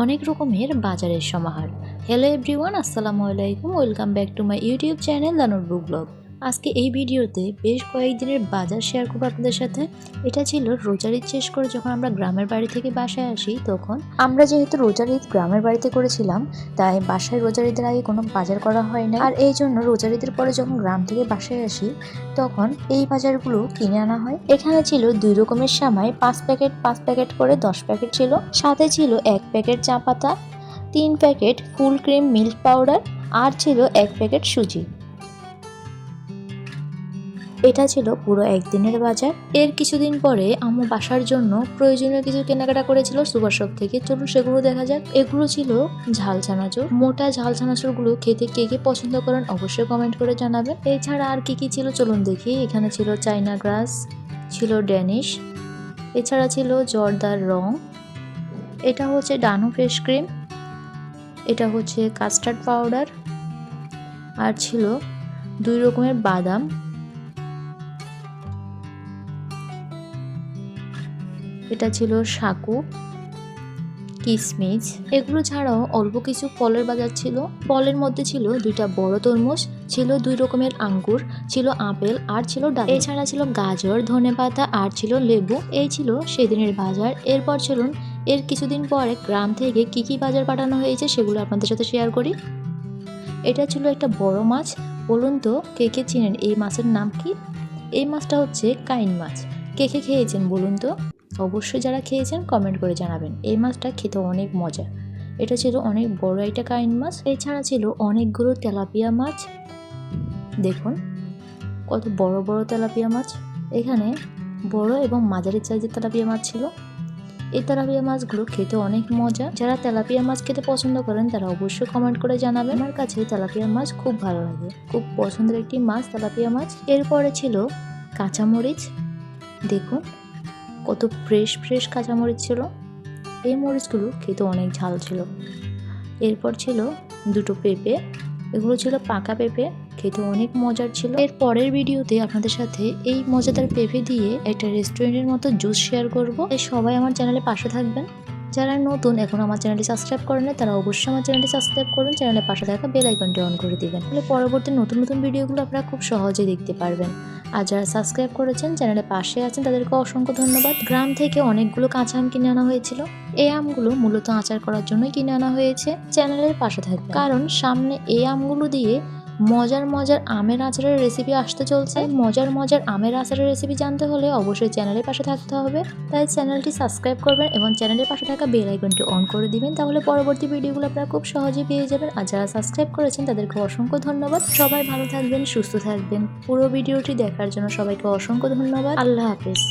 অনেক রকমের বাজারের সমাহার। হ্যালো এভরিওয়ান, আসসালামু আলাইকুম। Welcome back to my YouTube channel the notebook blog. আজকে এই ভিডিওতে বেশ কয়েকদিনের বাজার শেয়ার করবো আপনাদের সাথে। এটা ছিল রোজার ঈদ শেষ করে যখন আমরা গ্রামের বাড়ি থেকে বাসায় আসি, তখন আমরা যেহেতু রোজার ঈদ গ্রামের বাড়িতে করেছিলাম, তাই বাসায় রোজার ঈদের আগে কোনো বাজার করা হয় না। আর এই জন্য রোজার ঈদের পরে যখন গ্রাম থেকে বাসায় আসি, তখন এই বাজারগুলো কিনে আনা হয়। এখানে ছিল 2 রকমের সেমাই, 5 প্যাকেট করে 10 প্যাকেট ছিল। সাথে ছিল 1 প্যাকেট চা পাতা, 3 packet full cream milk powder, আর ছিল 1 প্যাকেট সুজি। এটা ছিল পুরো একদিনের বাজার। এর কিছুদিন পরে আম্মু বাসার জন্য প্রয়োজনীয় কিছু কেনাকাটা করেছিল সুপার শপ থেকে। চলুন সেগুলো দেখা যাক। এগুলো ছিল ঝাল চানাচুর। মোটা ঝাল চানাচুর গুলো খেতে কে কে পছন্দ করেন অবশ্যই কমেন্ট করে জানাবেন। এছাড়া আর কি কি ছিল চলুন দেখি। এখানে ছিল চাইনা গ্রাস, ছিল ড্যানিশ, এছাড়া ছিল জর্দার রং, এটা হচ্ছে ডানু ফেস ক্রিম, এটা হচ্ছে কাস্টার্ড পাউডার, আর ছিল 2 রকমের বাদাম, এটা ছিল সাকু, কিশমিশ। এগুলো ছাড়াও অল্প কিছু ফলের বাজার ছিল। ফলের মধ্যে ছিল 2টা বড় তরমুজ, ছিল 2 রকমের আঙ্গুর, ছিল আপেল, আর ছিল ডালিম। এছাড়া ছিল গাজর, ধনেপাতা, আর ছিল লেবু। এই ছিল সেদিনের বাজার। এরপর চলুন এর কিছুদিন পরে গ্রাম থেকে কি কি বাজার পাঠানো হয়েছে সেগুলো আপনাদের সাথে শেয়ার করি। এটা ছিল একটা বড় মাছ। বলুন তো কে কে চিনেন এই মাছের নাম কি? এই মাছটা হচ্ছে কাইন মাছ। কে কে খেয়েছেন বলুন তো? অবশ্যই যারা খেয়েছেন কমেন্ট করে জানাবেন। এই মাছটা খেতে অনেক মজা। এটা ছিল অনেক বড় একটা কাইন মাছ। এছাড়া ছিল অনেকগুলো তেলাপিয়া মাছ। দেখুন কত বড় বড় তেলাপিয়া মাছ। এখানে বড় এবং মাঝারি সাইজের তেলাপিয়া মাছ ছিল। এই তেলাপিয়া মাছগুলো খেতে অনেক মজা। যারা তেলাপিয়া মাছ খেতে পছন্দ করেন তারা অবশ্যই কমেন্ট করে জানাবেন। আমার কাছে তেলাপিয়া মাছ খুব ভালো লাগে, খুব পছন্দের একটি মাছ তেলাপিয়া মাছ। এরপরে ছিল কাঁচামরিচ। দেখুন কত ফ্রেশ কাঁচামরিচ ছিল। এই মরিচগুলো খেতে অনেক ঝাল ছিল। এরপর ছিল 2টো পেঁপে। এগুলো ছিল পাকা পেঁপে, খেতে অনেক মজার ছিল। এর পরের ভিডিওতে আপনাদের সাথে এই মজাদার পেঁপে দিয়ে একটা রেস্টুরেন্টের মতো জুস শেয়ার করব। তাই সবাই আমার চ্যানেলে পাশে থাকবেন। যারা নতুন এখন আমার চ্যানেলটি সাবস্ক্রাইব করেন না তারা অবশ্যই আমার চ্যানেলটি সাবস্ক্রাইব করুন, চ্যানেলের পাশে থাকা বেল আইকনটি অন করে দিবেন। তাহলে পরবর্তী নতুন ভিডিওগুলো আপনারা খুব সহজেই দেখতে পারবেন। আর যারা সাবস্ক্রাইব করেছেন চ্যানেলের পাশে আছেন তাদেরকে অসংখ্য ধন্যবাদ। গ্রাম থেকে অনেকগুলো কাঁচা আম কিনে আনা হয়েছিল। এই আমগুলো মূলত আচার করার জন্যই কিনে আনা হয়েছে। চ্যানেলের পাশে থাকবে, কারণ সামনে এই আমগুলো দিয়ে মজার আমের আচারের রেসিপি আসতে চলছে। মজার আমের আচারের রেসিপি জানতে হলে অবশ্যই চ্যানেলের পাশে থাকতে হবে। তাই চ্যানেলটি সাবস্ক্রাইব করবেন এবং চ্যানেলের পাশে থাকা বেল আইকনটি অন করে দিবেন। তাহলে পরবর্তী ভিডিওগুলো আপনারা খুব সহজেই পেয়ে যাবেন। আর যারা সাবস্ক্রাইব করেছেন তাদেরকে অসংখ্য ধন্যবাদ। সবাই ভালো থাকবেন, সুস্থ থাকবেন। পুরো ভিডিওটি দেখার জন্য সবাইকে অসংখ্য ধন্যবাদ। আল্লাহ হাফেজ।